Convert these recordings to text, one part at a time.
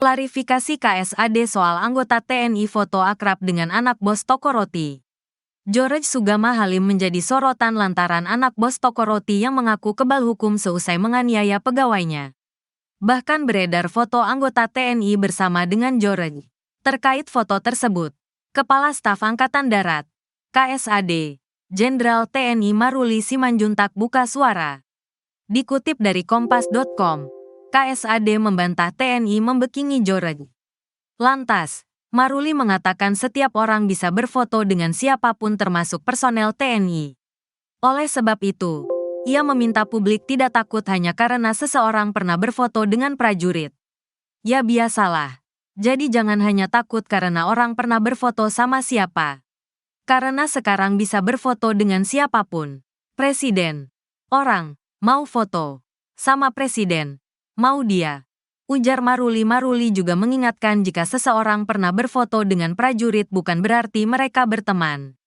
Klarifikasi KSAD soal anggota TNI foto akrab dengan anak bos toko roti. George Sugama Halim menjadi sorotan lantaran anak bos toko roti yang mengaku kebal hukum seusai menganiaya pegawainya. Bahkan beredar foto anggota TNI bersama dengan George. Terkait foto tersebut, Kepala Staf Angkatan Darat, KSAD, Jenderal TNI Maruli Simanjuntak buka suara. Dikutip dari Kompas.com, KSAD membantah TNI membekingi George. Lantas, Maruli mengatakan setiap orang bisa berfoto dengan siapapun termasuk personel TNI. Oleh sebab itu, ia meminta publik tidak takut hanya karena seseorang pernah berfoto dengan prajurit. Ya biasalah, jadi jangan hanya takut karena orang pernah berfoto sama siapa. Karena sekarang bisa berfoto dengan siapapun. Presiden. Orang mau foto sama presiden. Mau dia. Ujar Maruli. Maruli juga mengingatkan jika seseorang pernah berfoto dengan prajurit bukan berarti mereka berteman.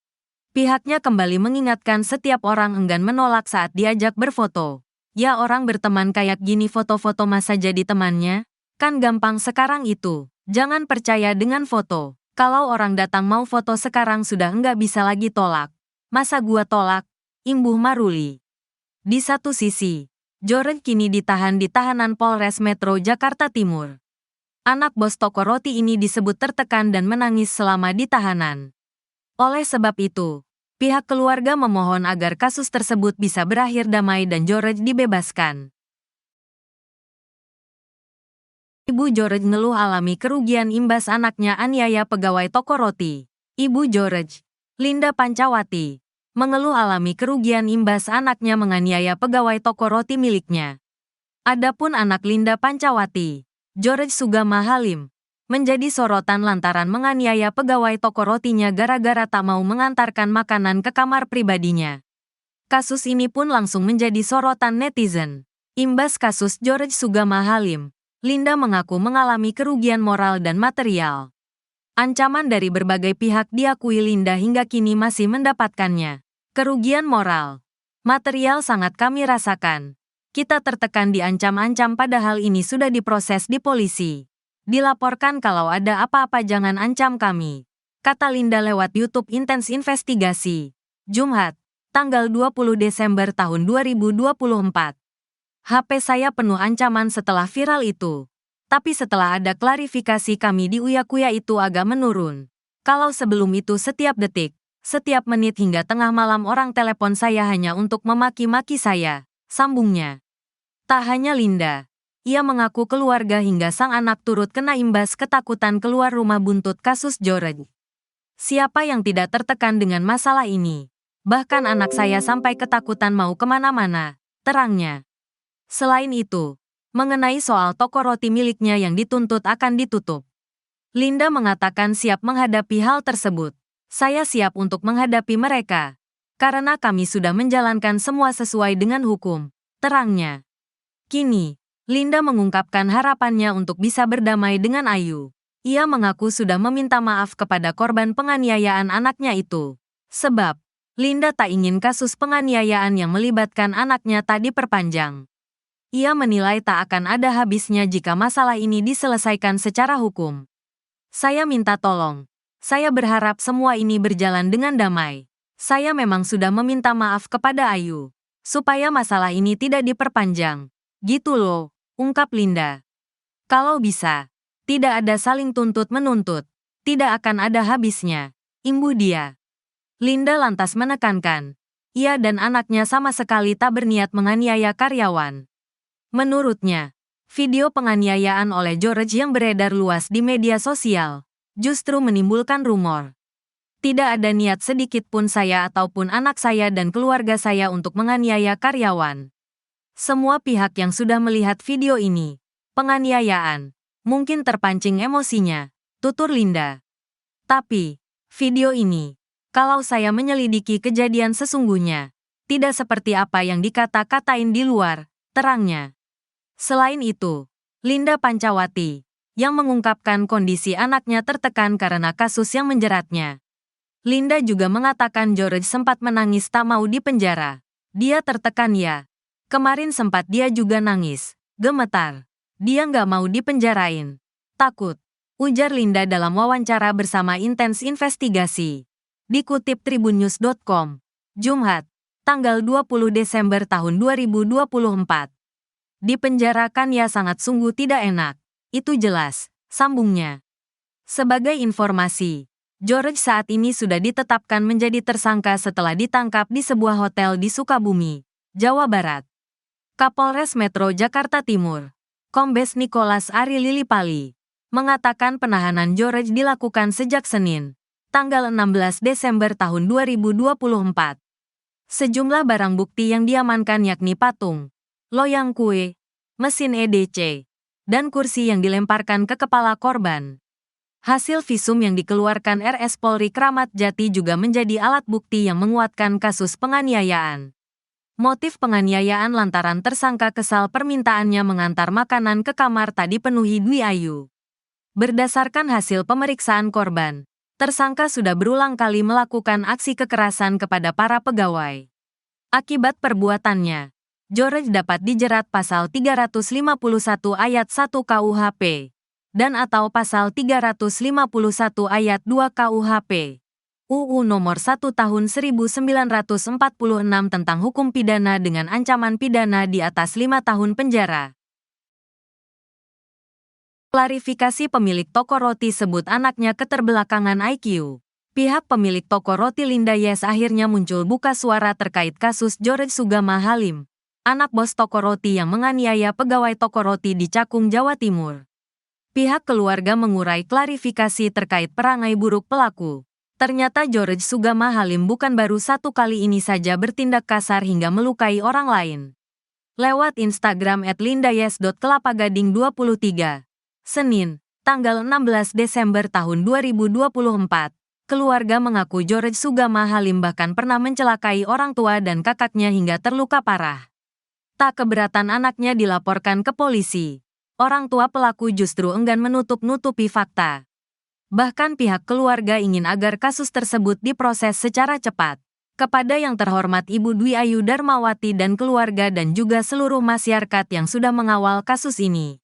Pihaknya kembali mengingatkan setiap orang enggan menolak saat diajak berfoto. Ya orang berteman kayak gini foto-foto masa jadi temannya? Kan gampang sekarang itu. Jangan percaya dengan foto. Kalau orang datang mau foto sekarang sudah enggak bisa lagi tolak. Masa gua tolak? Imbuh Maruli. Di satu sisi, George kini ditahan di tahanan Polres Metro Jakarta Timur. Anak bos toko roti ini disebut tertekan dan menangis selama di tahanan. Oleh sebab itu, pihak keluarga memohon agar kasus tersebut bisa berakhir damai dan George dibebaskan. Ibu George ngeluh alami kerugian imbas anaknya aniaya pegawai toko roti. Ibu George, Linda Pancawati, mengeluh alami kerugian imbas anaknya menganiaya pegawai toko roti miliknya. Adapun anak Linda Pancawati, George Sugama Halim, menjadi sorotan lantaran menganiaya pegawai toko rotinya gara-gara tak mau mengantarkan makanan ke kamar pribadinya. Kasus ini pun langsung menjadi sorotan netizen. Imbas kasus George Sugama Halim, Linda mengaku mengalami kerugian moral dan material. Ancaman dari berbagai pihak diakui Linda hingga kini masih mendapatkannya. Kerugian moral, material sangat kami rasakan. Kita tertekan diancam-ancam padahal ini sudah diproses di polisi. Dilaporkan kalau ada apa-apa jangan ancam kami. Kata Linda lewat YouTube Intens Investigasi. Jumat, tanggal 20 Desember tahun 2024. HP saya penuh ancaman setelah viral itu. Tapi setelah ada klarifikasi kami di Uyakuya itu agak menurun. Kalau sebelum itu setiap detik, setiap menit hingga tengah malam orang telepon saya hanya untuk memaki-maki saya, sambungnya. Tak hanya Linda, ia mengaku keluarga hingga sang anak turut kena imbas ketakutan keluar rumah buntut kasus George. Siapa yang tidak tertekan dengan masalah ini? Bahkan anak saya sampai ketakutan mau kemana-mana, terangnya. Selain itu, mengenai soal toko roti miliknya yang dituntut akan ditutup, Linda mengatakan siap menghadapi hal tersebut. Saya siap untuk menghadapi mereka. Karena kami sudah menjalankan semua sesuai dengan hukum, terangnya. Kini, Linda mengungkapkan harapannya untuk bisa berdamai dengan Ayu. Ia mengaku sudah meminta maaf kepada korban penganiayaan anaknya itu. Sebab, Linda tak ingin kasus penganiayaan yang melibatkan anaknya tak diperpanjang. Ia menilai tak akan ada habisnya jika masalah ini diselesaikan secara hukum. Saya minta tolong. Saya berharap semua ini berjalan dengan damai. Saya memang sudah meminta maaf kepada Ayu. Supaya masalah ini tidak diperpanjang. Gitu loh, ungkap Linda. Kalau bisa, tidak ada saling tuntut-menuntut. Tidak akan ada habisnya. Imbuh dia. Linda lantas menekankan. Ia dan anaknya sama sekali tak berniat menganiaya karyawan. Menurutnya, video penganiayaan oleh George yang beredar luas di media sosial justru menimbulkan rumor. Tidak ada niat sedikit pun saya ataupun anak saya dan keluarga saya untuk menganiaya karyawan. Semua pihak yang sudah melihat video ini, penganiayaan, mungkin terpancing emosinya, tutur Linda. Tapi, video ini, kalau saya menyelidiki kejadian sesungguhnya, tidak seperti apa yang dikata-katain di luar, terangnya. Selain itu, Linda Pancawati, yang mengungkapkan kondisi anaknya tertekan karena kasus yang menjeratnya. Linda juga mengatakan George sempat menangis tak mau dipenjara. Dia tertekan ya. Kemarin sempat dia juga nangis, gemetar. Dia nggak mau dipenjarain. Takut, ujar Linda dalam wawancara bersama Intens Investigasi. Dikutip tribunnews.com, Jumat, tanggal 20 Desember tahun 2024. Dipenjarakan ya sangat sungguh tidak enak, itu jelas, sambungnya. Sebagai informasi, George saat ini sudah ditetapkan menjadi tersangka setelah ditangkap di sebuah hotel di Sukabumi, Jawa Barat. Kapolres Metro Jakarta Timur, Kombes Nicholas Ari Lilipali, mengatakan penahanan George dilakukan sejak Senin, tanggal 16 Desember tahun 2024. Sejumlah barang bukti yang diamankan yakni patung, loyang kue, mesin EDC, dan kursi yang dilemparkan ke kepala korban. Hasil visum yang dikeluarkan RS Polri Kramat Jati juga menjadi alat bukti yang menguatkan kasus penganiayaan. Motif penganiayaan lantaran tersangka kesal permintaannya mengantar makanan ke kamar tak dipenuhi Dwi Ayu. Berdasarkan hasil pemeriksaan korban, tersangka sudah berulang kali melakukan aksi kekerasan kepada para pegawai. Akibat perbuatannya, George dapat dijerat pasal 351 ayat 1 KUHP. Dan atau pasal 351 ayat 2 KUHP. UU Nomor 1 Tahun 1946 tentang hukum pidana dengan ancaman pidana di atas 5 tahun penjara. Klarifikasi pemilik toko roti sebut anaknya keterbelakangan IQ. Pihak pemilik toko roti Linda Yes akhirnya muncul buka suara terkait kasus George Sugama Halim, anak bos toko roti yang menganiaya pegawai toko roti di Cakung, Jawa Timur. Pihak keluarga mengurai klarifikasi terkait perangai buruk pelaku. Ternyata George Sugama Halim bukan baru satu kali ini saja bertindak kasar hingga melukai orang lain. Lewat Instagram @lindayes.kelapa-gading23, Senin, tanggal 16 Desember tahun 2024, keluarga mengaku George Sugama Halim bahkan pernah mencelakai orang tua dan kakaknya hingga terluka parah. Tak keberatan anaknya dilaporkan ke polisi. Orang tua pelaku justru enggan menutup-nutupi fakta. Bahkan pihak keluarga ingin agar kasus tersebut diproses secara cepat. Kepada yang terhormat Ibu Dwi Ayu Darmawati dan keluarga dan juga seluruh masyarakat yang sudah mengawal kasus ini.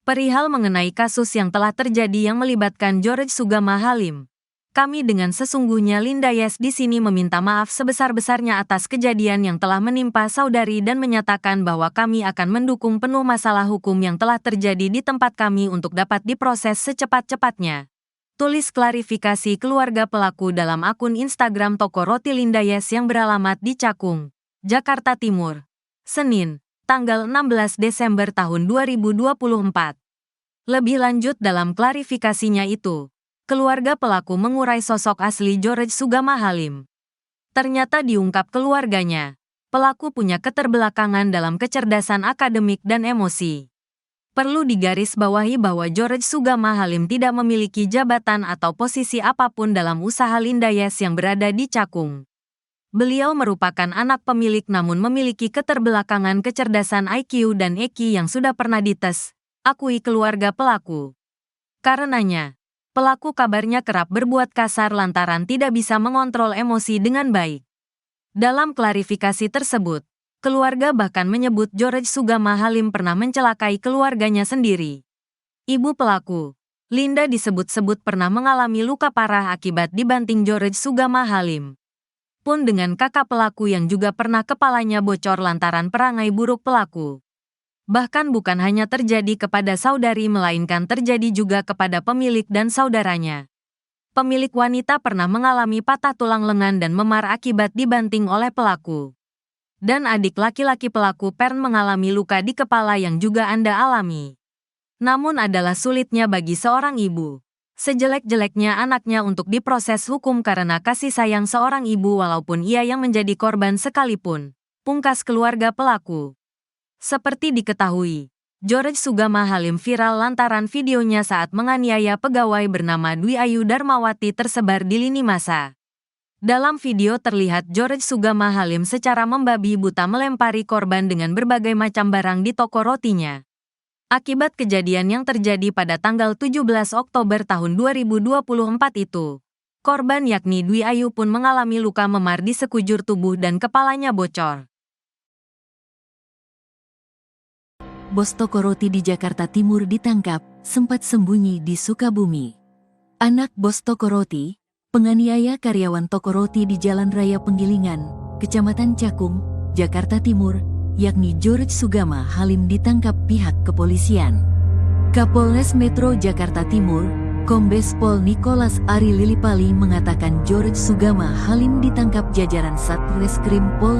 Perihal mengenai kasus yang telah terjadi yang melibatkan George Sugama Halim, kami dengan sesungguhnya Linda Yes di sini meminta maaf sebesar-besarnya atas kejadian yang telah menimpa saudari dan menyatakan bahwa kami akan mendukung penuh masalah hukum yang telah terjadi di tempat kami untuk dapat diproses secepat-cepatnya. Tulis klarifikasi keluarga pelaku dalam akun Instagram toko roti Linda Yes yang beralamat di Cakung, Jakarta Timur, Senin, tanggal 16 Desember tahun 2024. Lebih lanjut dalam klarifikasinya itu, keluarga pelaku mengurai sosok asli George Sugama Halim. Ternyata diungkap keluarganya, pelaku punya keterbelakangan dalam kecerdasan akademik dan emosi. Perlu digarisbawahi bahwa George Sugama Halim tidak memiliki jabatan atau posisi apapun dalam usaha Linda Yes yang berada di Cakung. Beliau merupakan anak pemilik namun memiliki keterbelakangan kecerdasan IQ dan EQ yang sudah pernah dites, akui keluarga pelaku. Karenanya, pelaku kabarnya kerap berbuat kasar lantaran tidak bisa mengontrol emosi dengan baik. Dalam klarifikasi tersebut, keluarga bahkan menyebut George Sugama Halim pernah mencelakai keluarganya sendiri. Ibu pelaku, Linda disebut-sebut pernah mengalami luka parah akibat dibanting George Sugama Halim. Pun dengan kakak pelaku yang juga pernah kepalanya bocor lantaran perangai buruk pelaku. Bahkan bukan hanya terjadi kepada saudari melainkan terjadi juga kepada pemilik dan saudaranya. Pemilik wanita pernah mengalami patah tulang lengan dan memar akibat dibanting oleh pelaku. Dan adik laki-laki pelaku Pern mengalami luka di kepala yang juga Anda alami. Namun adalah sulitnya bagi seorang ibu, sejelek-jeleknya anaknya untuk diproses hukum karena kasih sayang seorang ibu walaupun ia yang menjadi korban sekalipun, pungkas keluarga pelaku. Seperti diketahui, George Sugama Halim viral lantaran videonya saat menganiaya pegawai bernama Dwi Ayu Darmawati tersebar di lini masa. Dalam video terlihat George Sugama Halim secara membabi buta melempari korban dengan berbagai macam barang di toko rotinya. Akibat kejadian yang terjadi pada tanggal 17 Oktober tahun 2024 itu, korban yakni Dwi Ayu pun mengalami luka memar di sekujur tubuh dan kepalanya bocor. Bos toko roti di Jakarta Timur ditangkap, sempat sembunyi di Sukabumi. Anak bos toko roti, penganiaya karyawan toko roti di Jalan Raya Penggilingan, Kecamatan Cakung, Jakarta Timur, yakni George Sugama Halim ditangkap pihak kepolisian. Kapolres Metro Jakarta Timur, Kombes Pol Nicholas Ari Lilipali mengatakan George Sugama Halim ditangkap jajaran Satreskrim Polres